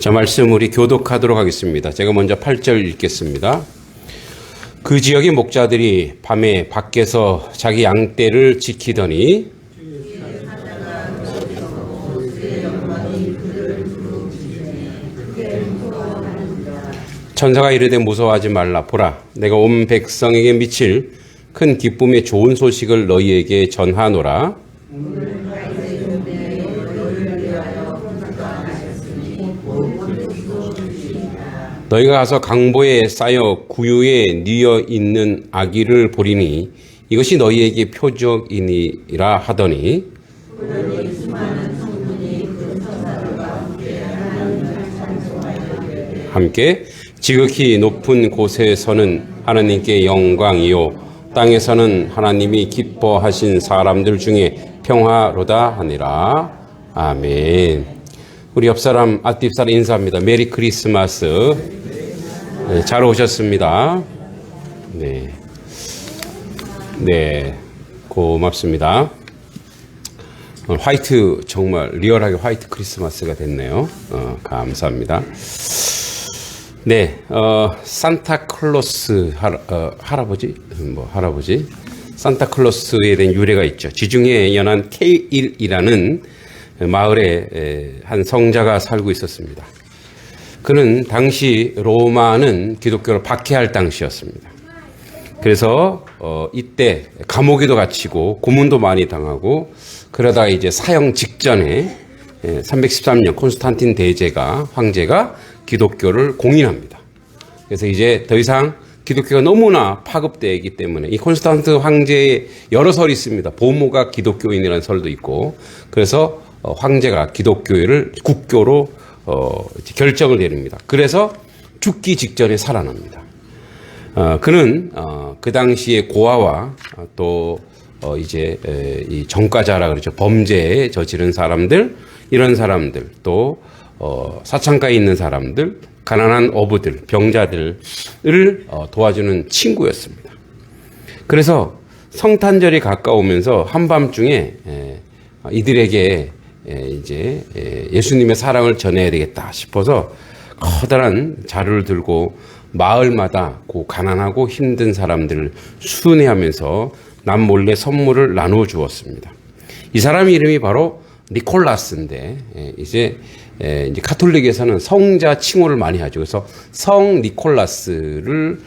자, 말씀 우리 교독하도록 하겠습니다. 제가 먼저 8절 읽겠습니다. 그 지역의 목자들이 밤에 밖에서 자기 양떼를 지키더니 천사가 이르되 무서워하지 말라. 보라, 내가 온 백성에게 미칠 큰 기쁨의 좋은 소식을 너희에게 전하노라. 너희가 가서 강보에 쌓여 구유에 뉘어 있는 아기를 보리니 이것이 너희에게 표적이니라 하더니 함께 지극히 높은 곳에서는 하나님께 영광이요 땅에서는 하나님이 기뻐하신 사람들 중에 평화로다 하니라. 아멘. 우리 옆사람 앞뒷사람 인사합니다. 메리 크리스마스. 네, 잘 오셨습니다. 네, 고맙습니다. 화이트, 정말 리얼하게 화이트 크리스마스가 됐네요. 감사합니다. 네, 산타클로스 할아버지, 산타클로스에 대한 유래가 있죠. 지중해에 연한 케일이라는 마을에 한 성자가 살고 있었습니다. 그는 당시 로마는 기독교를 박해할 당시였습니다. 그래서 이때 감옥에도 갇히고 고문도 많이 당하고 그러다가 이제 사형 직전에 313년 콘스탄틴 황제가 기독교를 공인합니다. 그래서 이제 더 이상 기독교가 너무나 파급되기 때문에 이 콘스탄틴 황제의 여러 설이 있습니다. 보모가 기독교인이라는 설도 있고 그래서 황제가 기독교를 국교로 결정을 내립니다. 그래서 죽기 직전에 살아납니다. 그는 그 당시에 고아와 또 이제 이 전과자라 그러죠. 범죄에 저지른 사람들, 이런 사람들, 또 사창가에 있는 사람들, 가난한 어부들, 병자들을 도와주는 친구였습니다. 그래서 성탄절이 가까우면서 한밤중에 이들에게 이제 예수님의 사랑을 전해야 되겠다 싶어서 커다란 자루를 들고 마을마다 그 가난하고 힘든 사람들을 순회하면서 남몰래 선물을 나누어 주었습니다. 이 사람 이름이 바로 니콜라스인데 이제 카톨릭에서는 성자 칭호를 많이 하죠. 그래서 성 니콜라스를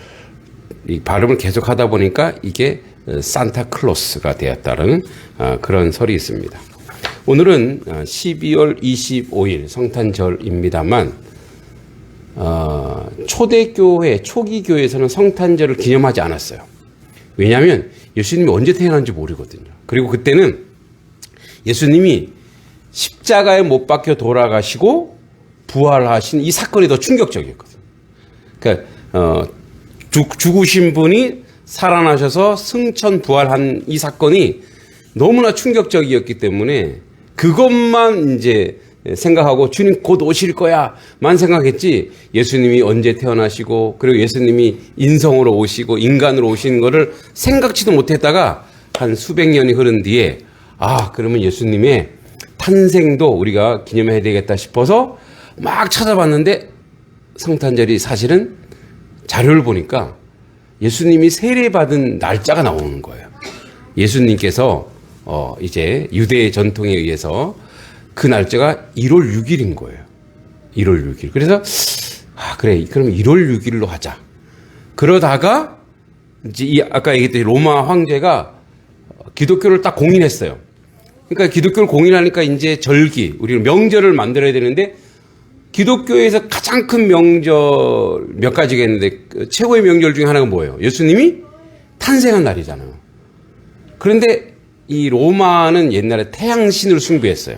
이 발음을 계속 하다 보니까 이게 산타클로스가 되었다는 그런 설이 있습니다. 오늘은 12월 25일 성탄절입니다만 초대교회, 초기 교회에서는 성탄절을 기념하지 않았어요. 왜냐하면 예수님이 언제 태어난지 모르거든요. 그리고 그때는 예수님이 십자가에 못 박혀 돌아가시고 부활하신 이 사건이 더 충격적이었거든요. 그러니까 죽으신 분이 살아나셔서 승천 부활한 이 사건이 너무나 충격적이었기 때문에 그것만 이제 생각하고 주님 곧 오실 거야만 생각했지 예수님이 언제 태어나시고 그리고 예수님이 인성으로 오시고 인간으로 오시는 거를 생각지도 못했다가 한 수백 년이 흐른 뒤에 그러면 예수님의 탄생도 우리가 기념해야 되겠다 싶어서 막 찾아봤는데 성탄절이 사실은 자료를 보니까 예수님이 세례받은 날짜가 나오는 거예요. 예수님께서 이제 유대 전통에 의해서 그 날짜가 1월 6일인 거예요. 1월 6일. 그래서 그래, 그럼 1월 6일로 하자. 그러다가 이제 아까 얘기했듯이 로마 황제가 기독교를 딱 공인했어요. 그러니까 기독교를 공인하니까 이제 절기, 우리는 명절을 만들어야 되는데 기독교에서 가장 큰 명절 몇 가지가 있는데 최고의 명절 중에 하나가 뭐예요? 예수님이 탄생한 날이잖아요. 그런데 이 로마는 옛날에 태양신을 숭배했어요.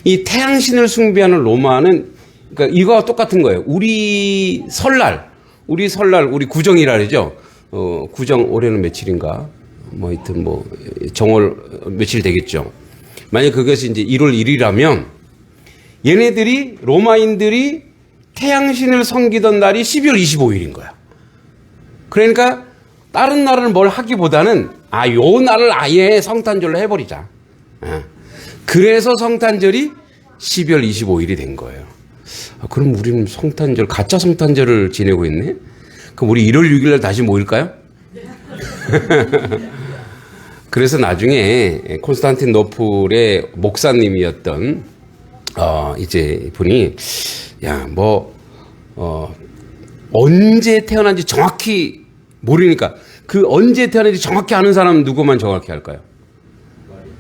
이 태양신을 숭배하는 로마는 그러니까 이거와 똑같은 거예요. 우리 설날, 우리 구정이라 그러죠. 구정 올해는 며칠인가? 하여튼 정월 며칠 되겠죠. 만약 그것이 이제 1월 1일이라면 얘네들이 로마인들이 태양신을 섬기던 날이 12월 25일인 거야. 그러니까 다른 날을 뭘 하기보다는 요 날을 아예 성탄절로 해버리자. 그래서 성탄절이 12월 25일이 된 거예요. 그럼 우리는 성탄절, 가짜 성탄절을 지내고 있네? 그럼 우리 1월 6일 날 다시 모일까요? 그래서 나중에 콘스탄티노플의 목사님이었던, 이제 분이, 언제 태어난지 정확히 모르니까 그 언제 태어난지 정확히 아는 사람은 누구만 정확히 할까요?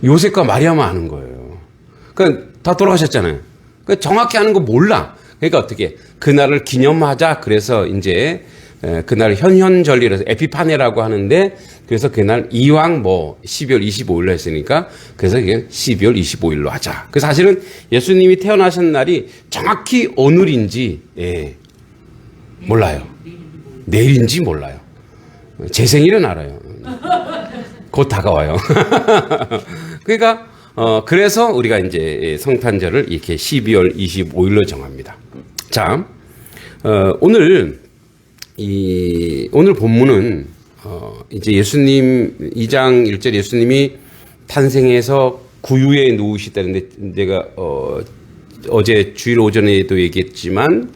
요셉과 마리아만 아는 거예요. 그러니까 다 돌아가셨잖아요. 그러니까 정확히 아는 거 몰라. 그러니까 어떻게 그날을 기념하자. 그래서 이제 그날 현현절이라서 에피파네라고 하는데 그래서 그날 이왕 12월 25일로 했으니까 그래서 그냥 12월 25일로 하자. 그 사실은 예수님이 태어나신 날이 정확히 오늘인지 몰라요. 내일인지 몰라요. 제 생일은 알아요. 곧 다가와요. 그러니까 그래서 우리가 이제 성탄절을 이렇게 12월 25일로 정합니다. 자, 오늘 본문은 이제 예수님 2장 1절 예수님이 탄생해서 구유에 누우시다는데 내가 어제 주일 오전에도 얘기했지만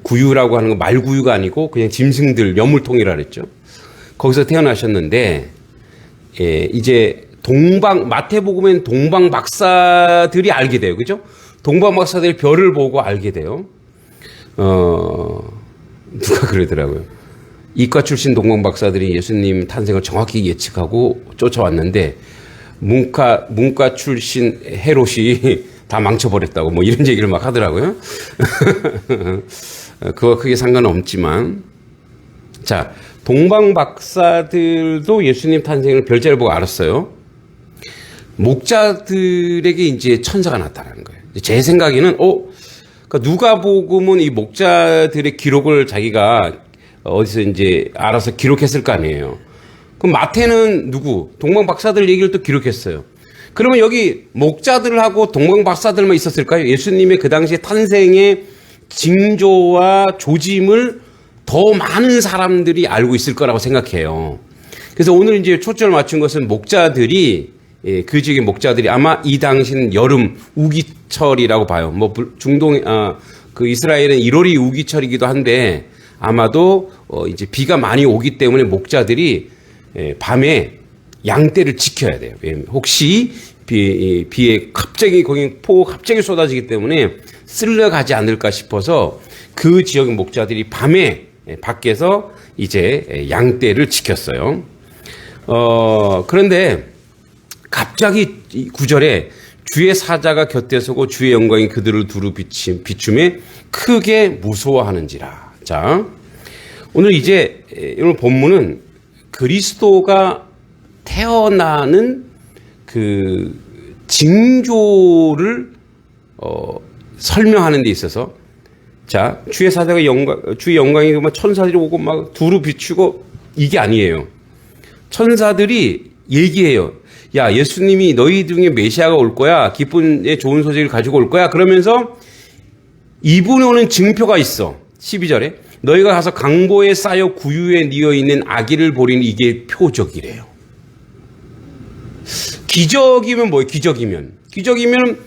구유라고 하는 건 말구유가 아니고 그냥 짐승들 여물통이라 그랬죠. 거기서 태어나셨는데 이제 마태복음엔 동방 박사들이 알게 돼요. 그죠? 동방 박사들이 별을 보고 알게 돼요. 누가 그러더라고요. 이과 출신 동방 박사들이 예수님 탄생을 정확히 예측하고 쫓아왔는데 문과 출신 헤롯이 다 망쳐버렸다고 뭐 이런 얘기를 막 하더라고요. 그거 크게 상관없지만 자, 동방 박사들도 예수님 탄생을 별자를 보고 알았어요. 목자들에게 이제 천사가 나타나는 거예요. 제 생각에는 그러니까 누가복음은 이 목자들의 기록을 자기가 어디서 이제 알아서 기록했을 거 아니에요. 그럼 마태는 동방 박사들 얘기를 또 기록했어요. 그러면 여기 목자들하고 동방 박사들만 있었을까요? 예수님의 그 당시 탄생의 징조와 조짐을 더 많은 사람들이 알고 있을 거라고 생각해요. 그래서 오늘 이제 초점을 맞춘 것은 목자들이 그 지역의 목자들이 아마 이 당시는 여름 우기철이라고 봐요. 그 이스라엘은 1월이 우기철이기도 한데 아마도 이제 비가 많이 오기 때문에 목자들이 밤에 양떼를 지켜야 돼요. 혹시 비에 갑자기 폭우가 갑자기 쏟아지기 때문에 쓸려가지 않을까 싶어서 그 지역의 목자들이 밤에 밖에서 이제 양떼를 지켰어요. 그런데 갑자기 9절에 주의 사자가 곁에 서고 주의 영광이 그들을 두루 비춤에 크게 무서워하는지라. 자, 오늘 이제 오늘 본문은 그리스도가 태어나는 그 징조를 설명하는 데 있어서 자, 주의 사자가 주의 영광이 막 천사들이 오고 막 두루 비추고 이게 아니에요. 천사들이 얘기해요. 야, 예수님이 너희 중에 메시아가 올 거야. 기쁨의 좋은 소식을 가지고 올 거야. 그러면서 이분이 오는 증표가 있어. 12절에 너희가 가서 강보에 쌓여 구유에 뉘어 있는 아기를 보리니 이게 표적이래요. 기적이면 뭐예요? 기적이면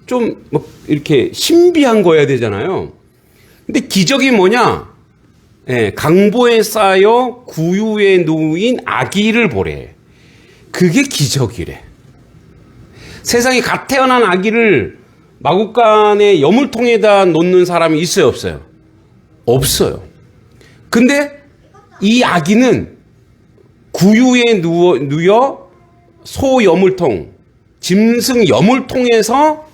좀 뭐 이렇게 신비한 거여야 되잖아요. 근데 기적이 뭐냐? 강보에 쌓여 구유에 누인 아기를 보래. 그게 기적이래. 세상에 갓 태어난 아기를 마구간에 여물통에다 놓는 사람이 있어요, 없어요? 없어요. 근데 이 아기는 구유에 누여 소 여물통, 짐승 여물통에서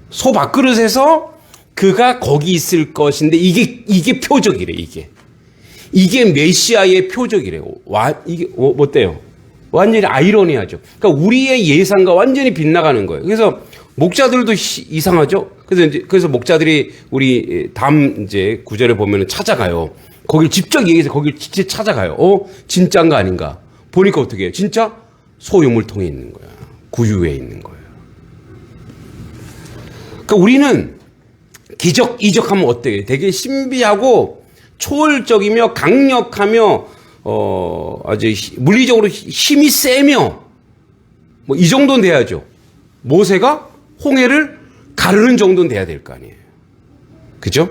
소 밥그릇에서 그가 거기 있을 것인데 이게 표적이래. 이게 메시아의 표적이래요. 이게 어때요? 완전히 아이러니하죠. 그러니까 우리의 예상과 완전히 빗나가는 거예요. 그래서 목자들도 이상하죠. 그래서 목자들이 우리 다음 이제 구절에 보면은 찾아가요. 거길 직접 얘기해서 거길 직접 찾아가요. 진짜인가 아닌가? 보니까 어떻게 해요? 진짜 소유물통에 있는 거야. 구유에 있는 거예요. 그러니까 우리는 이적하면 어때요? 되게 신비하고 초월적이며 강력하며 아주 물리적으로 힘이 세며 뭐 이 정도는 돼야죠. 모세가 홍해를 가르는 정도는 돼야 될 거 아니에요. 그죠?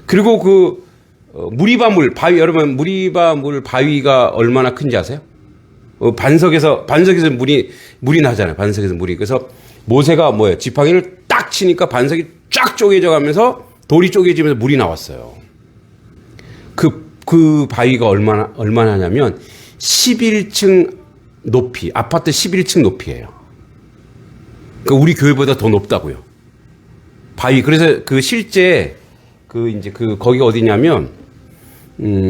그리고 무리바물 바위, 여러분 무리바물 바위가 얼마나 큰지 아세요? 반석에서 물이 나잖아요. 반석에서 물이. 그래서 모세가 뭐예요? 지팡이를 딱 치니까 반석이 쫙 쪼개져 가면서 돌이 쪼개지면서 물이 나왔어요. 그 바위가 얼마나 하냐면 11층 높이, 아파트 11층 높이에요. 그 우리 교회보다 더 높다고요. 바위. 그래서 실제 거기가 어디냐면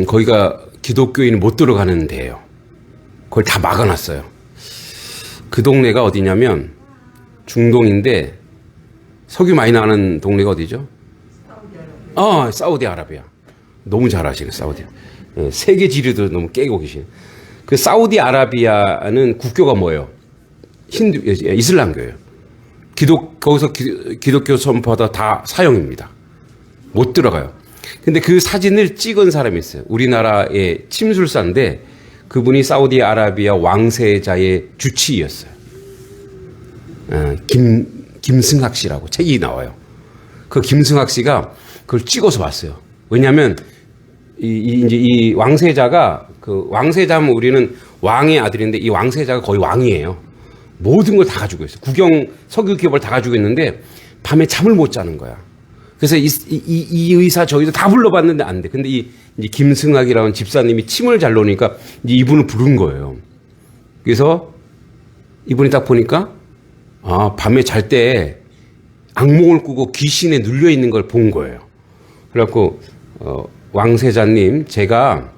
거기가 기독교인이 못 들어가는 데예요. 그걸 다 막아놨어요. 그 동네가 어디냐면 중동인데 석유 많이 나는 동네가 어디죠? 사우디아라비아. 너무 잘 아시네, 사우디. 세계 지리도 너무 깨고 계시네. 그 사우디아라비아는 국교가 뭐예요? 이슬람교예요. 거기서 기독교 선포하다 다 사형입니다. 못 들어가요. 근데 그 사진을 찍은 사람이 있어요. 우리나라의 침술사인데 그분이 사우디아라비아 왕세자의 주치의였어요. 김승학 씨라고 책이 나와요. 그 김승학 씨가 그걸 찍어서 왔어요. 왜냐하면 이 왕세자가 왕세자면 우리는 왕의 아들인데 이 왕세자가 거의 왕이에요. 모든 걸 다 가지고 있어요. 석유 기업을 다 가지고 있는데 밤에 잠을 못 자는 거야. 그래서 이 의사 저희도 다 불러봤는데 안 돼. 근데 이 김승학이라는 집사님이 침을 잘 놓으니까 이분을 부른 거예요. 그래서 이분이 딱 보니까 밤에 잘 때 악몽을 꾸고 귀신에 눌려 있는 걸 본 거예요. 그래갖고 왕세자님, 제가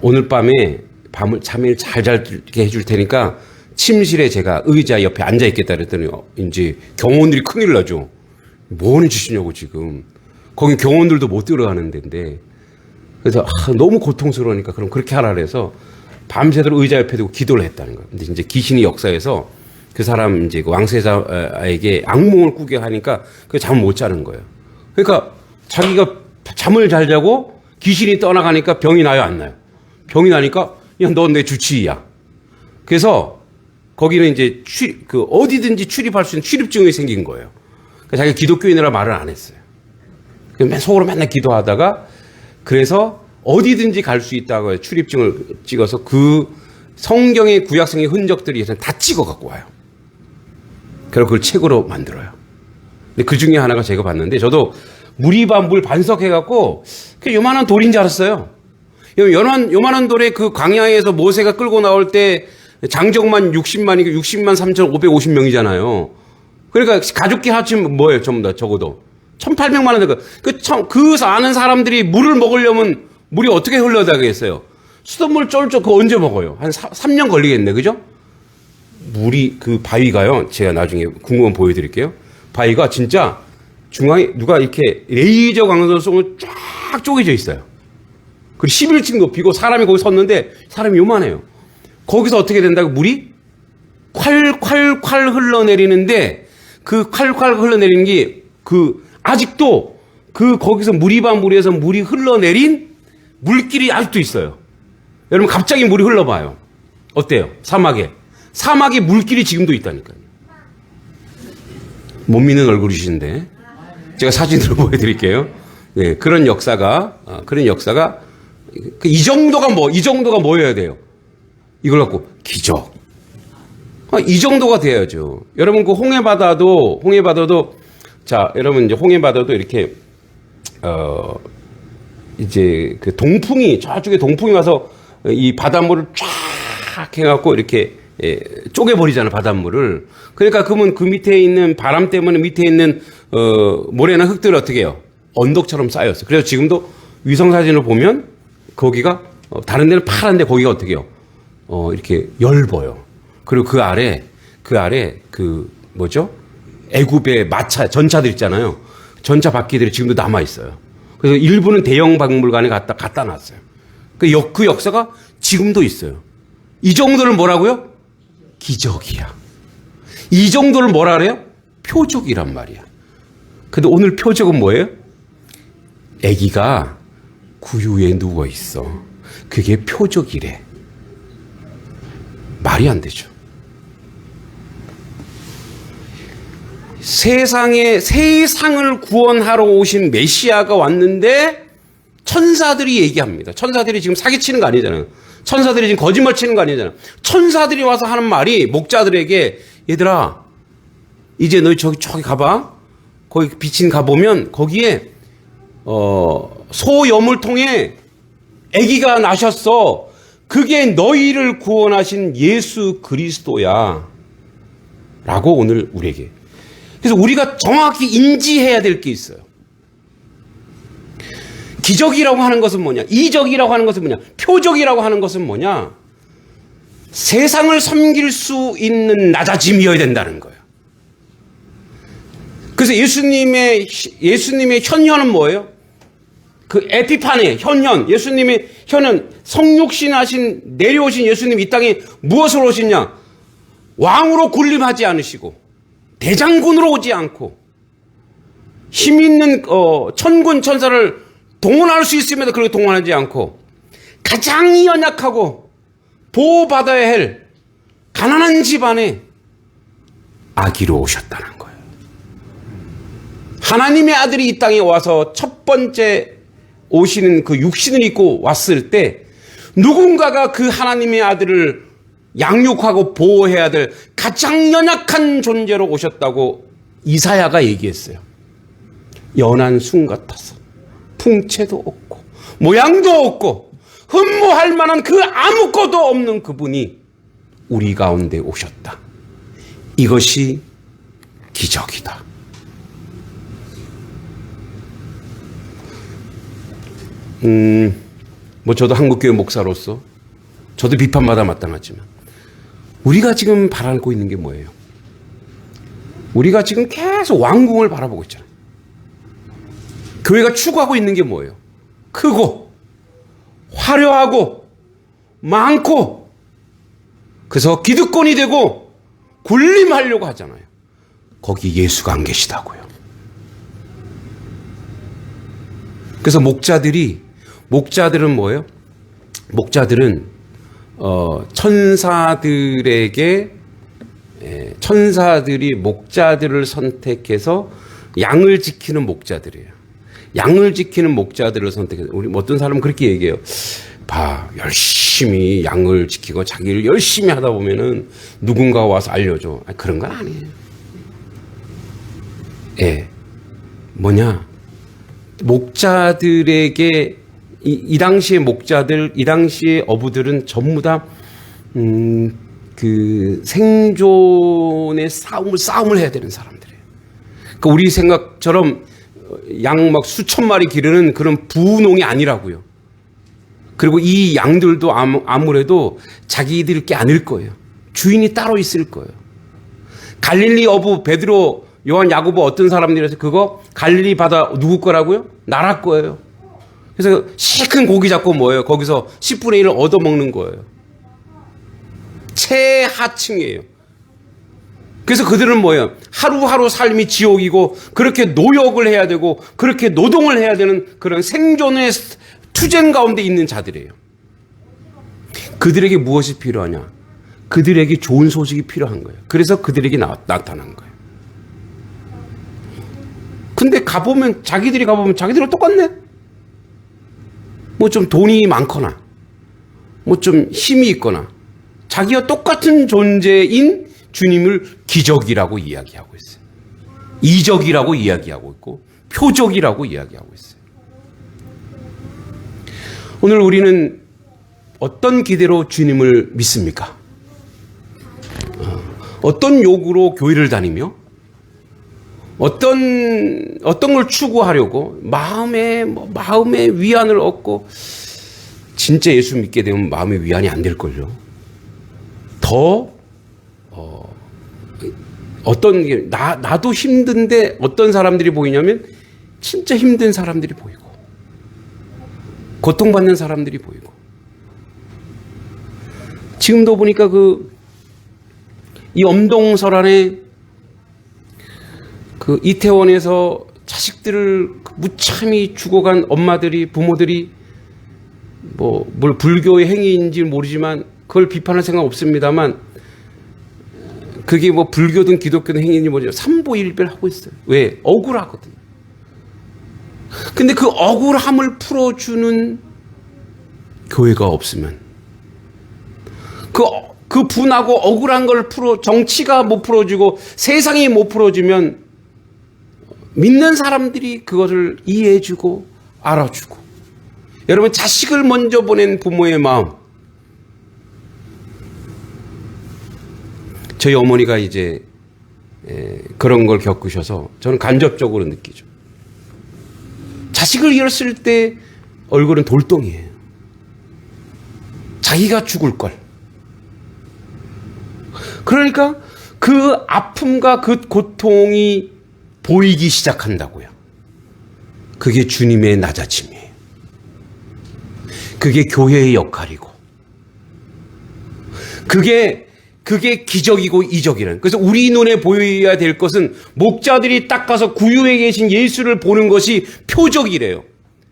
오늘 밤에 잠을 잘 자게 해줄 테니까 침실에 제가 의자 옆에 앉아 있겠다 그랬더니 이제 경호원들이 큰일 나죠. 뭐 하는 짓이냐고 지금. 거기 경호원들도 못 들어가는 데인데. 그래서 너무 고통스러우니까 그럼 그렇게 하라 그래서 밤새도록 의자 옆에 두고 기도를 했다는 거예요. 근데 이제 귀신이 역사에서 그 사람 이제 그 왕세자에게 악몽을 꾸게 하니까 그 잠을 못 자는 거예요. 그러니까 자기가 잠을 잘 자고 귀신이 떠나가니까 병이 나요, 안 나요? 병이 나니까 야, 너 내 주치의야. 그래서 거기는 이제 어디든지 출입할 수 있는 출입증이 생긴 거예요. 그러니까 자기가 기독교인이라 말을 안 했어요. 속으로 맨날 기도하다가 그래서 어디든지 갈 수 있다고 해요. 출입증을 찍어서 그 성경의 구약성의 흔적들이 다 찍어 갖고 와요. 그리고 그걸 책으로 만들어요. 근데 그 중에 하나가 제가 봤는데 저도 물 반석해갖고 그 요만한 돌인 줄 알았어요. 요만한 돌에 그 광야에서 모세가 끌고 나올 때 장정만 60만 3,550명이잖아요. 그러니까 가족끼리 합치면 뭐예요? 전부 다 적어도 1,800만 원 되고 그 아는 사람들이 물을 먹으려면 물이 어떻게 흘러다니겠어요? 수돗물 쫄쫄 그거 언제 먹어요? 한 3년 걸리겠네, 그죠? 그 바위가요. 제가 나중에 궁금한 보여드릴게요. 바위가 진짜 중앙에 누가 이렇게 레이저 광선을 쏘면 쫙 쪼개져 있어요. 그리고 11층 높이고 사람이 거기 섰는데 사람이 요만해요. 거기서 어떻게 된다고? 물이 콸콸콸 흘러내리는데 그 콸콸 흘러내리는 게 아직도 거기서 물에서 물이 흘러내린 물길이 아직도 있어요. 여러분 갑자기 물이 흘러봐요. 어때요? 사막에 물길이 지금도 있다니까요. 못 믿는 얼굴이신데 제가 사진으로 보여드릴게요. 네, 그런 역사가 이 정도가 뭐여야 돼요? 이걸 갖고 기적. 이 정도가 돼야죠. 여러분 홍해바다도 자, 여러분 이제 홍해바다도 이렇게 이제 그 저쪽에 동풍이 와서 이 바닷물을 쫙 해갖고 이렇게 쪼개버리잖아요, 바닷물을. 그러니까 그러면 그 밑에 있는 바람 때문에 밑에 있는 모래나 흙들을 어떻게 해요? 언덕처럼 쌓였어요. 그래서 지금도 위성사진을 보면 거기가 다른 데는 파란데 거기가 어떻게 해요? 이렇게 엷어요. 그리고 그 아래 뭐죠? 애굽의 전차들 있잖아요. 전차 바퀴들이 지금도 남아 있어요. 그래서 일부는 대형 박물관에 갖다 놨어요. 그 역사가 지금도 있어요. 이 정도를 뭐라고요? 기적이야. 이 정도를 뭐라 그래요? 표적이란 말이야. 근데 오늘 표적은 뭐예요? 아기가 구유에 누워 있어. 그게 표적이래. 말이 안 되죠. 세상을 구원하러 오신 메시아가 왔는데 천사들이 얘기합니다. 천사들이 지금 사기치는 거 아니잖아요. 천사들이 지금 거짓말 치는 거 아니잖아요. 천사들이 와서 하는 말이 목자들에게 얘들아 이제 너희 저기 가봐. 거기 비친 가보면 거기에 소염을 통해 아기가 나셨어. 그게 너희를 구원하신 예수 그리스도야. 라고 오늘 우리에게. 그래서 우리가 정확히 인지해야 될 게 있어요. 기적이라고 하는 것은 뭐냐? 이적이라고 하는 것은 뭐냐? 표적이라고 하는 것은 뭐냐? 세상을 섬길 수 있는 낮아짐이어야 된다는 거예요. 그래서 예수님의 현현은 뭐예요? 그 에피파네, 현현, 예수님의 현현, 성육신하신, 내려오신 예수님 이 땅에 무엇으로 오시냐? 왕으로 군림하지 않으시고, 대장군으로 오지 않고, 힘 있는, 천군 천사를 동원할 수 있음에도 그렇게 동원하지 않고, 가장 연약하고, 보호받아야 할, 가난한 집안에 아기로 오셨다는 거예요. 하나님의 아들이 이 땅에 와서 첫 번째 오시는 그 육신을 입고 왔을 때 누군가가 그 하나님의 아들을 양육하고 보호해야 될 가장 연약한 존재로 오셨다고 이사야가 얘기했어요. 연한 순 같아서 풍채도 없고 모양도 없고 흠모할 만한 그 아무것도 없는 그분이 우리 가운데 오셨다. 이것이 기적이다. 저도 한국교회 목사로서 저도 비판받아 마땅하지만 우리가 지금 바라고 있는 게 뭐예요? 우리가 지금 계속 왕궁을 바라보고 있잖아요. 교회가 추구하고 있는 게 뭐예요? 크고 화려하고 많고 그래서 기득권이 되고 군림하려고 하잖아요. 거기 예수가 안 계시다고요. 그래서 목자들은 뭐예요? 목자들은 천사들이 목자들을 선택해서 양을 지키는 목자들이에요. 양을 지키는 목자들을 선택해서 우리 어떤 사람은 그렇게 얘기해요. 봐, 열심히 양을 지키고 자기를 열심히 하다 보면은 누군가가 와서 알려줘. 그런 건 아니에요. 목자들에게 이 당시의 목자들, 이 당시의 어부들은 전부 다 그 생존의 싸움을 해야 되는 사람들이에요. 그러니까 우리 생각처럼 양 막 수천 마리 기르는 그런 부농이 아니라고요. 그리고 이 양들도 아무래도 자기들 게 아닐 거예요. 주인이 따로 있을 거예요. 갈릴리 어부 베드로, 요한, 야고보 어떤 사람들이라서 그거 갈릴리 바다 누구 거라고요? 나라 거예요. 그래서 시큰 고기 잡고 뭐예요? 거기서 10분의 1을 얻어먹는 거예요. 최하층이에요. 그래서 그들은 뭐예요? 하루하루 삶이 지옥이고 그렇게 노역을 해야 되고 그렇게 노동을 해야 되는 그런 생존의 투쟁 가운데 있는 자들이에요. 그들에게 무엇이 필요하냐? 그들에게 좋은 소식이 필요한 거예요. 그래서 그들에게 나타난 거예요. 근데 자기들이 가보면 자기들은 똑같네? 뭐 좀 돈이 많거나, 뭐 좀 힘이 있거나, 자기와 똑같은 존재인 주님을 기적이라고 이야기하고 있어요. 이적이라고 이야기하고 있고, 표적이라고 이야기하고 있어요. 오늘 우리는 어떤 기대로 주님을 믿습니까? 어떤 욕구로 교회를 다니며, 어떤 걸 추구하려고 마음의 위안을 얻고 진짜 예수 믿게 되면 마음의 위안이 안 될걸요. 더 어떤 게 나도 힘든데 어떤 사람들이 보이냐면 진짜 힘든 사람들이 보이고 고통받는 사람들이 보이고 지금도 보니까 이 엄동설안에 그 이태원에서 자식들을 무참히 죽어간 엄마들이, 부모들이 뭘 불교의 행위인지 모르지만 그걸 비판할 생각 없습니다만 그게 뭐 불교든 기독교든 행인이 뭐죠? 삼보일배를 하고 있어요. 왜? 억울하거든요. 근데 그 억울함을 풀어주는 교회가 없으면, 그 분하고 억울한 걸 정치가 못 풀어주고 세상이 못 풀어주면 믿는 사람들이 그것을 이해해주고 알아주고. 여러분, 자식을 먼저 보낸 부모의 마음. 저희 어머니가 이제 그런 걸 겪으셔서 저는 간접적으로 느끼죠. 자식을 잃었을 때 얼굴은 돌덩이에요. 자기가 죽을 걸. 그러니까 그 아픔과 그 고통이 보이기 시작한다고요. 그게 주님의 낮아짐이에요. 그게 교회의 역할이고, 그게 기적이고 이적이라는. 그래서 우리 눈에 보여야 될 것은 목자들이 딱 가서 구유에 계신 예수를 보는 것이 표적이래요.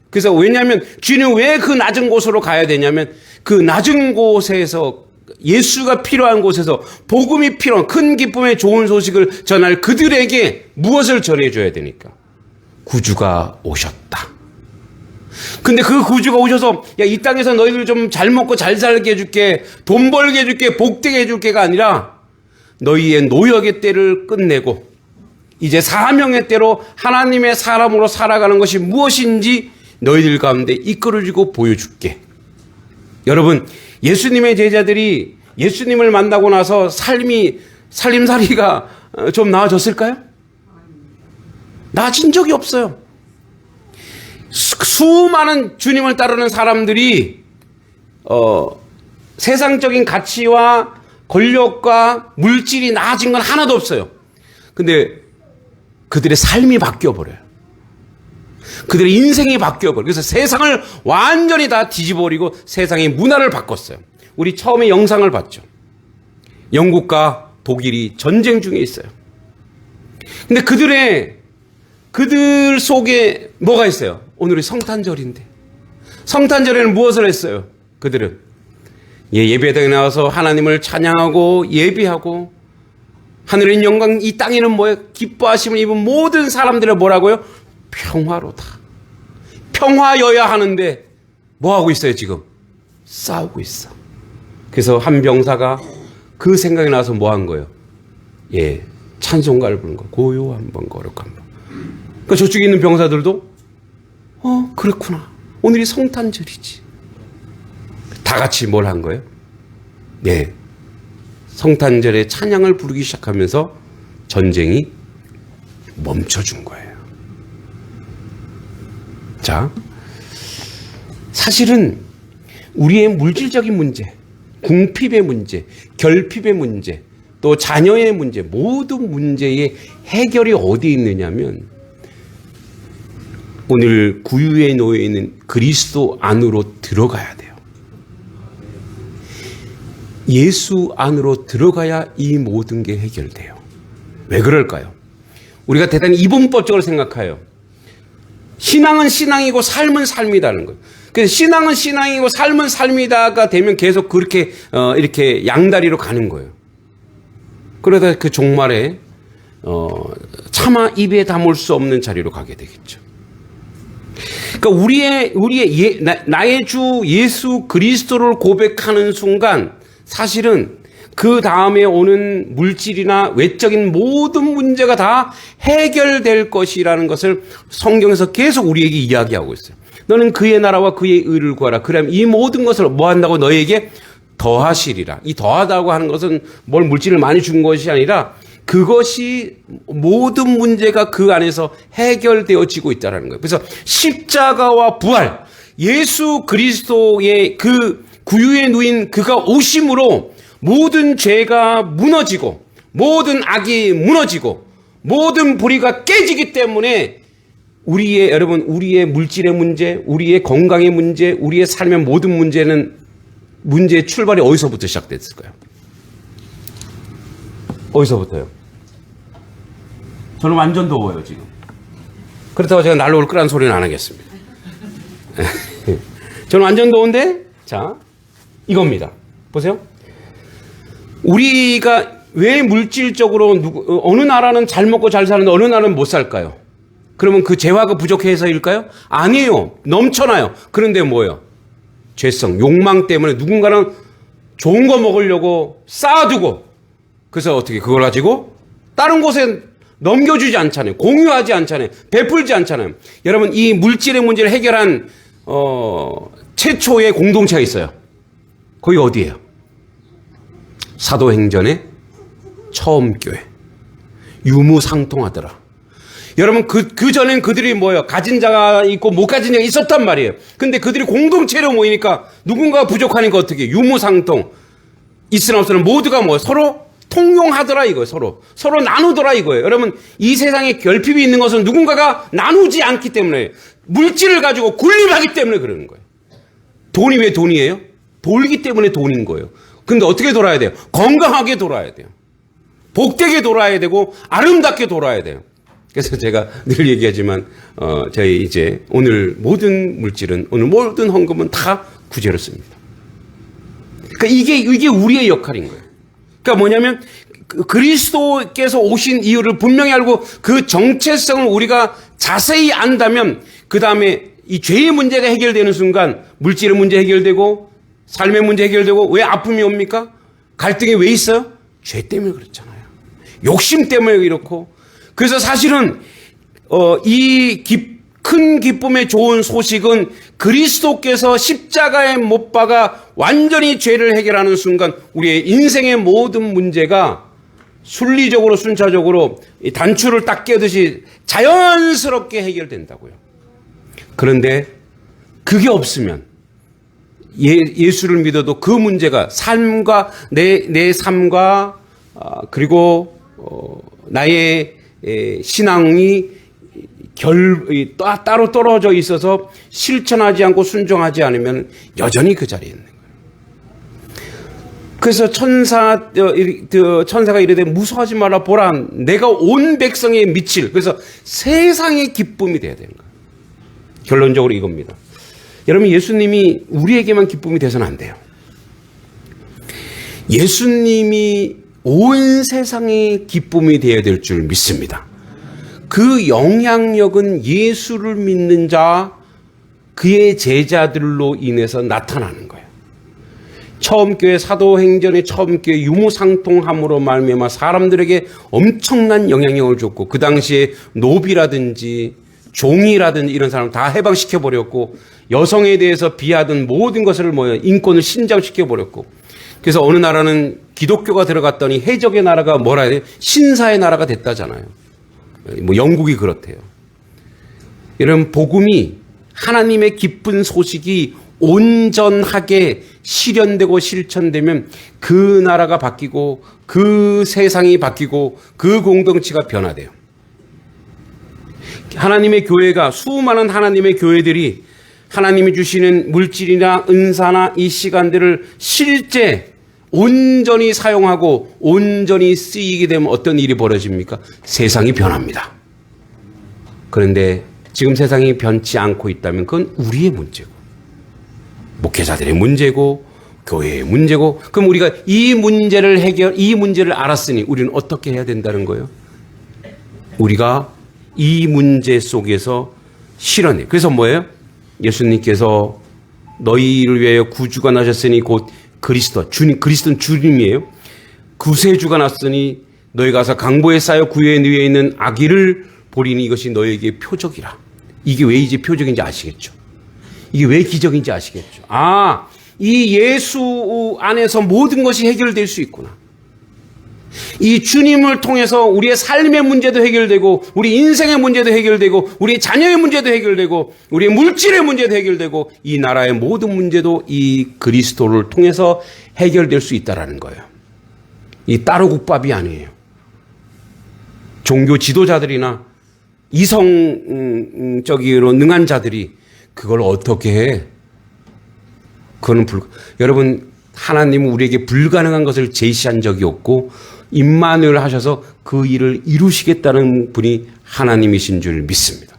그래서 왜냐하면 주님은 왜 그 낮은 곳으로 가야 되냐면, 그 낮은 곳에서, 예수가 필요한 곳에서 복음이 필요한 큰 기쁨의 좋은 소식을 전할 그들에게 무엇을 전해줘야 되니까? 구주가 오셨다. 근데 그 구주가 오셔서 야, 이 땅에서 너희들 좀 잘 먹고 잘 살게 해줄게, 돈 벌게 해줄게, 복되게 해줄게가 아니라 너희의 노역의 때를 끝내고 이제 사명의 때로 하나님의 사람으로 살아가는 것이 무엇인지 너희들 가운데 이끌어주고 보여줄게. 여러분, 예수님의 제자들이 예수님을 만나고 나서 살림살이가 좀 나아졌을까요? 나아진 적이 없어요. 수많은 주님을 따르는 사람들이 세상적인 가치와 권력과 물질이 나아진 건 하나도 없어요. 근데 그들의 삶이 바뀌어버려요. 그들의 인생이 바뀌어버려요. 그래서 세상을 완전히 다 뒤집어버리고 세상의 문화를 바꿨어요. 우리 처음에 영상을 봤죠. 영국과 독일이 전쟁 중에 있어요. 근데 그들 속에 뭐가 있어요? 오늘이 성탄절인데. 성탄절에는 무엇을 했어요? 그들은 예배당에 나와서 하나님을 찬양하고 예비하고, 하늘의 영광 이 땅에는 뭐예요? 기뻐하심을 입은 모든 사람들을 뭐라고요? 평화로다. 평화여야 하는데 뭐하고 있어요 지금? 싸우고 있어. 그래서 한 병사가 그 생각이 나서 뭐 한 거예요? 찬송가를 부른 거. 고요한 번 거룩한 번. 그러니까 저쪽에 있는 병사들도 그렇구나. 오늘이 성탄절이지. 다 같이 뭘 한 거예요? 성탄절에 찬양을 부르기 시작하면서 전쟁이 멈춰준 거예요. 자, 사실은 우리의 물질적인 문제, 궁핍의 문제, 결핍의 문제, 또 자녀의 문제, 모든 문제의 해결이 어디에 있느냐면 오늘 구유에 놓여 있는 그리스도 안으로 들어가야 돼요. 예수 안으로 들어가야 이 모든 게 해결돼요. 왜 그럴까요? 우리가 대단히 이분법적으로 생각해요. 신앙은 신앙이고 삶은 삶이다는 거예요. 그래서 신앙은 신앙이고 삶은 삶이다가 되면 계속 그렇게 이렇게 양다리로 가는 거예요. 그러다 그 종말에 차마 입에 담을 수 없는 자리로 가게 되겠죠. 그러니까 나의 주 예수 그리스도를 고백하는 순간 사실은 그 다음에 오는 물질이나 외적인 모든 문제가 다 해결될 것이라는 것을 성경에서 계속 우리에게 이야기하고 있어요. 너는 그의 나라와 그의 의를 구하라. 그러면 이 모든 것을 뭐 한다고? 너에게 더하시리라. 이 더하다고 하는 것은 뭘 물질을 많이 준 것이 아니라 그것이 모든 문제가 그 안에서 해결되어지고 있다는 거예요. 그래서 십자가와 부활, 예수 그리스도의 그 구유에 누인 그가 오심으로 모든 죄가 무너지고 모든 악이 무너지고 모든 불의가 깨지기 때문에 우리의 물질의 문제, 우리의 건강의 문제, 우리의 삶의 모든 문제의 출발이 어디서부터 시작됐을까요? 어디서부터요? 저는 완전 더워요 지금. 그렇다고 제가 난로 올 거라는 소리는 안 하겠습니다. 저는 완전 더운데, 자, 이겁니다. 보세요. 우리가 왜 물질적으로 어느 나라는 잘 먹고 잘 사는데 어느 나라는 못 살까요? 그러면 그 재화가 부족해서일까요? 아니에요. 넘쳐나요. 그런데 뭐예요? 죄성, 욕망 때문에 누군가는 좋은 거 먹으려고 쌓아두고 그래서 어떻게 그걸 가지고 다른 곳에 넘겨주지 않잖아요. 공유하지 않잖아요. 베풀지 않잖아요. 여러분 이 물질의 문제를 해결한 최초의 공동체가 있어요. 거기 어디예요? 사도행전의 처음 교회. 유무상통하더라. 여러분 그 전엔 그들이 뭐예요? 가진 자가 있고 못 가진 자가 있었단 말이에요. 근데 그들이 공동체로 모이니까 누군가가 부족하니까 어떻게 유무상통. 있으나 없으나 모두가 뭐 서로 통용하더라 이거예요. 서로 나누더라 이거예요. 여러분 이 세상에 결핍이 있는 것은 누군가가 나누지 않기 때문에 물질을 가지고 군림하기 때문에 그러는 거예요. 돈이 왜 돈이에요? 돌기 때문에 돈인 거예요. 근데 어떻게 돌아야 돼요? 건강하게 돌아야 돼요. 복되게 돌아야 되고 아름답게 돌아야 돼요. 그래서 제가 늘 얘기하지만 저희 이제 오늘 모든 물질은 오늘 모든 헌금은 다 구제로 씁니다. 그러니까 이게 우리의 역할인 거예요. 그러니까 뭐냐면 그리스도께서 오신 이유를 분명히 알고 그 정체성을 우리가 자세히 안다면 그 다음에 이 죄의 문제가 해결되는 순간 물질의 문제 해결되고 삶의 문제 해결되고 왜 아픔이 옵니까? 갈등이 왜 있어요? 죄 때문에 그렇잖아요. 욕심 때문에 이렇고 그래서 사실은 이 큰 기쁨의 좋은 소식은 그리스도께서 십자가에 못 박아 완전히 죄를 해결하는 순간 우리의 인생의 모든 문제가 순리적으로 순차적으로 단추를 딱 깨듯이 자연스럽게 해결된다고요. 그런데 그게 없으면 예수를 믿어도 그 문제가 삶과 내 삶과 그리고 나의 신앙이 따로 떨어져 있어서 실천하지 않고 순종하지 않으면 여전히 그 자리에 있는 거예요. 그래서 천사가 이르되 무서워하지 말라 보라 내가 온 백성에 미칠 그래서 세상의 기쁨이 돼야 되는 거예요. 결론적으로 이겁니다. 여러분 예수님이 우리에게만 기쁨이 돼서는 안 돼요. 예수님이 온 세상의 기쁨이 되어야 될 줄 믿습니다. 그 영향력은 예수를 믿는 자, 그의 제자들로 인해서 나타나는 거예요. 처음 교회 사도행전의 처음 교회 유무상통함으로 말미암아 사람들에게 엄청난 영향력을 줬고 그 당시에 노비라든지 종이라든지 이런 사람 다 해방시켜 버렸고 여성에 대해서 비하던 모든 것을 인권을 신장시켜 버렸고 그래서 어느 나라는 기독교가 들어갔더니 해적의 나라가 뭐라 해야 돼요? 신사의 나라가 됐다잖아요. 영국이 그렇대요. 여러분 복음이 하나님의 기쁜 소식이 온전하게 실현되고 실천되면 그 나라가 바뀌고 그 세상이 바뀌고 그 공동체가 변화돼요. 하나님의 교회가 수많은 하나님의 교회들이 하나님이 주시는 물질이나 은사나 이 시간들을 실제 온전히 사용하고 온전히 쓰이게 되면 어떤 일이 벌어집니까? 세상이 변합니다. 그런데 지금 세상이 변치 않고 있다면 그건 우리의 문제고 목회자들의 문제고 교회의 문제고 그럼 우리가 이 문제를 알았으니 우리는 어떻게 해야 된다는 거예요? 우리가 이 문제 속에서 실현해. 그래서 뭐예요? 예수님께서 너희를 위하여 구주가 나셨으니 곧 그리스도, 주님, 그리스도는 주님이에요. 구세주가 났으니 너희 가서 강보에 쌓여 구유에 누워 있는 아기를 보리니 이것이 너희에게 표적이라. 이게 왜 이제 표적인지 아시겠죠? 이게 왜 기적인지 아시겠죠? 이 예수 안에서 모든 것이 해결될 수 있구나. 이 주님을 통해서 우리의 삶의 문제도 해결되고 우리 인생의 문제도 해결되고 우리 자녀의 문제도 해결되고 우리의 물질의 문제도 해결되고 이 나라의 모든 문제도 이 그리스도를 통해서 해결될 수 있다라는 거예요. 이 따로국밥이 아니에요. 종교 지도자들이나 이성적으로 능한 자들이 그걸 어떻게 해? 그거는 여러분 하나님은 우리에게 불가능한 것을 제시한 적이 없고 임마누엘 하셔서 그 일을 이루시겠다는 분이 하나님이신 줄 믿습니다.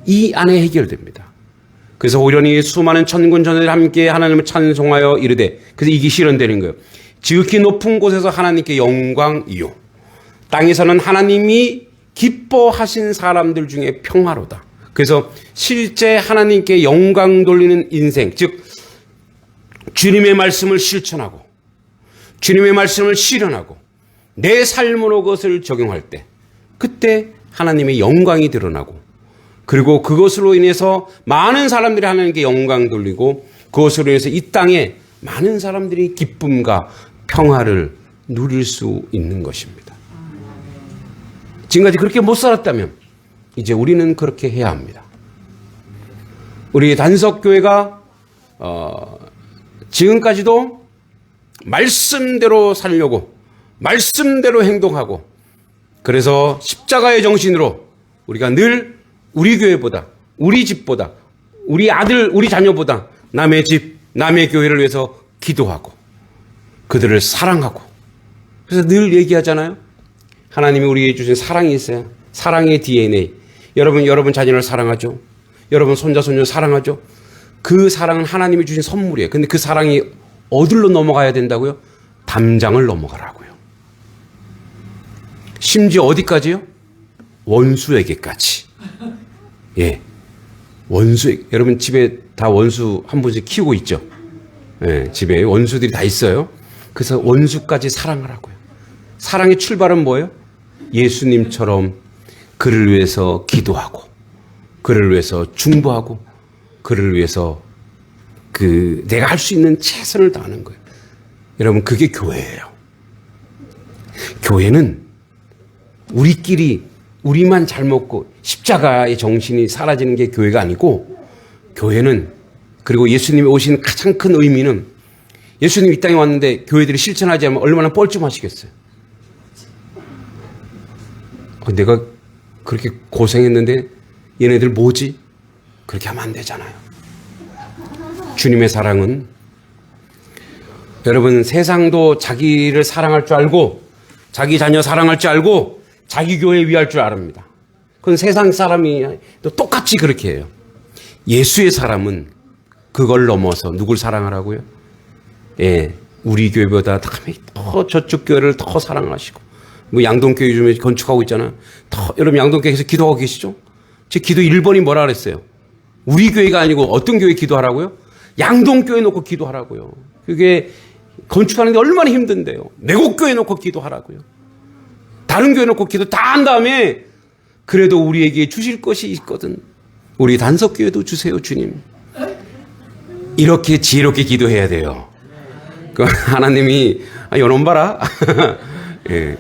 이 안에 해결됩니다. 그래서 호련히 수많은 천군 천사들이 함께 하나님을 찬송하여 이르되 그래서 이게 실현되는 거예요. 지극히 높은 곳에서 하나님께 영광이요 땅에서는 하나님이 기뻐하신 사람들 중에 평화로다. 그래서 실제 하나님께 영광 돌리는 인생, 즉 주님의 말씀을 실천하고 주님의 말씀을 실현하고 내 삶으로 그것을 적용할 때 그때 하나님의 영광이 드러나고 그리고 그것으로 인해서 많은 사람들이 하나님께 영광 돌리고 그것으로 인해서 이 땅에 많은 사람들이 기쁨과 평화를 누릴 수 있는 것입니다. 지금까지 그렇게 못 살았다면 이제 우리는 그렇게 해야 합니다. 우리 단석교회가 지금까지도 말씀대로 살려고 말씀대로 행동하고 그래서 십자가의 정신으로 우리가 늘 우리 교회보다 우리 집보다 우리 아들 우리 자녀보다 남의 집 남의 교회를 위해서 기도하고 그들을 사랑하고 그래서 늘 얘기하잖아요. 하나님이 우리에게 주신 사랑이 있어요. 사랑의 DNA. 여러분 자녀를 사랑하죠. 여러분 손자 손녀를 사랑하죠. 그 사랑은 하나님이 주신 선물이에요. 근데 그 사랑이 어디로 넘어가야 된다고요? 담장을 넘어가라고요. 심지어 어디까지요? 원수에게까지. 예. 여러분 집에 다 원수 한 분씩 키우고 있죠? 예, 집에 원수들이 다 있어요. 그래서 원수까지 사랑하라고요. 사랑의 출발은 뭐예요? 예수님처럼 그를 위해서 기도하고, 그를 위해서 중보하고, 그를 위해서 내가 할 수 있는 최선을 다하는 거예요. 여러분, 그게 교회예요. 교회는 우리만 잘 먹고 십자가의 정신이 사라지는 게 교회가 아니고, 교회는, 그리고 예수님이 오신 가장 큰 의미는 예수님이 이 땅에 왔는데 교회들이 실천하지 않으면 얼마나 뻘쭘하시겠어요. 내가 그렇게 고생했는데 얘네들 뭐지? 그렇게 하면 안 되잖아요. 주님의 사랑은 여러분 세상도 자기를 사랑할 줄 알고 자기 자녀 사랑할 줄 알고 자기 교회 위할 줄 압니다. 그건 세상 사람이 또 똑같이 그렇게 해요. 예수의 사람은 그걸 넘어서 누굴 사랑하라고요? 예, 우리 교회보다 더 저쪽 교회를 더 사랑하시고 뭐 양동교회 요즘에 건축하고 있잖아요. 여러분 양동교회에서 기도하고 계시죠? 제 기도 1번이 뭐라 그랬어요? 우리 교회가 아니고 어떤 교회 기도하라고요? 양동교회 놓고 기도하라고요. 그게 건축하는 게 얼마나 힘든데요. 매곡교회 놓고 기도하라고요. 다른 교회 놓고 기도 다 한 다음에 그래도 우리에게 주실 것이 있거든. 우리 단석교회도 주세요, 주님. 이렇게 지혜롭게 기도해야 돼요. 하나님이 요놈 봐라. 예,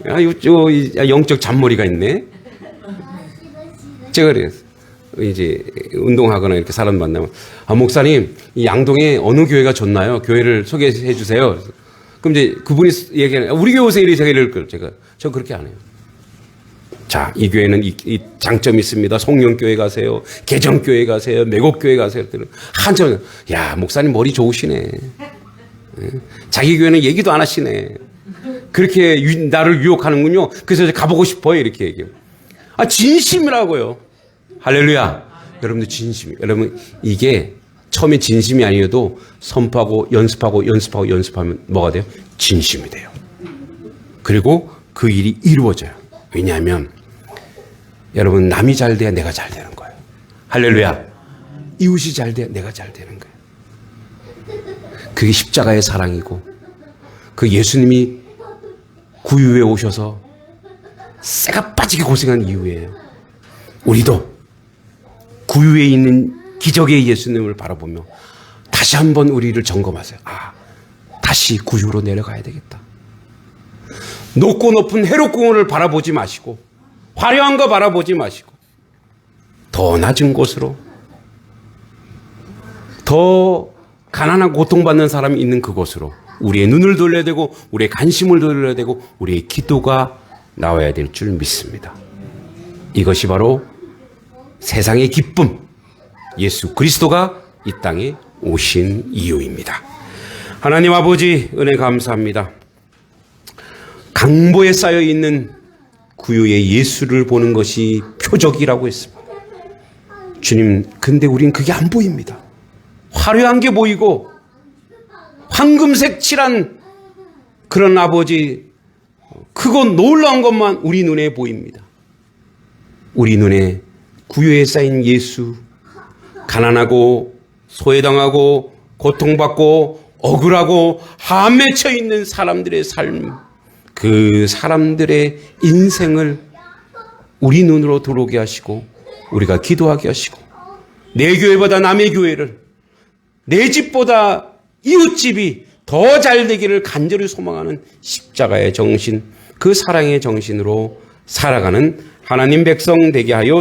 영적 잔머리가 있네. 제가 그래요. 이제 운동하거나 이렇게 사람 만나면 목사님 이 양동에 어느 교회가 좋나요? 교회를 소개해 주세요. 그럼 이제 그분이 얘기하는 우리 교회 오세요. 제가 그렇게 안 해요. 자, 이 교회는 이 장점이 있습니다. 송영교회 가세요. 개정교회 가세요. 매곡교회 가세요. 한참 야 목사님 머리 좋으시네. 자기 교회는 얘기도 안 하시네. 그렇게 나를 유혹하는군요. 그래서 가보고 싶어요. 이렇게 얘기해요. 진심이라고요. 할렐루야. 여러분들 진심. 여러분 이게 처음에 진심이 아니어도 선포하고 연습하면 뭐가 돼요? 진심이 돼요. 그리고 그 일이 이루어져요. 왜냐하면 여러분 남이 잘 돼야 내가 잘 되는 거예요. 할렐루야. 이웃이 잘 돼야 내가 잘 되는 거예요. 그게 십자가의 사랑이고 그 예수님이 구유에 오셔서 쇠가 빠지게 고생한 이유예요. 우리도 구유에 있는 기적의 예수님을 바라보며 다시 한번 우리를 점검하세요. 다시 구유로 내려가야 되겠다. 높고 높은 해롭궁을 바라보지 마시고 화려한 거 바라보지 마시고 더 낮은 곳으로 더 가난하고 고통받는 사람이 있는 그곳으로 우리의 눈을 돌려야 되고 우리의 관심을 돌려야 되고 우리의 기도가 나와야 될 줄 믿습니다. 이것이 바로 세상의 기쁨, 예수 그리스도가 이 땅에 오신 이유입니다. 하나님 아버지 은혜 감사합니다. 강보에 쌓여있는 구유의 예수를 보는 것이 표적이라고 했습니다. 주님, 근데 우린 그게 안 보입니다. 화려한 게 보이고 황금색 칠한 그런 아버지, 크고 놀라운 것만 우리 눈에 보입니다. 우리 눈에 구유에 쌓인 예수, 가난하고 소외당하고 고통받고 억울하고 함맺혀 있는 사람들의 삶, 그 사람들의 인생을 우리 눈으로 들어오게 하시고 우리가 기도하게 하시고 내 교회보다 남의 교회를, 내 집보다 이웃집이 더 잘 되기를 간절히 소망하는 십자가의 정신, 그 사랑의 정신으로 살아가는 하나님 백성 되게 하여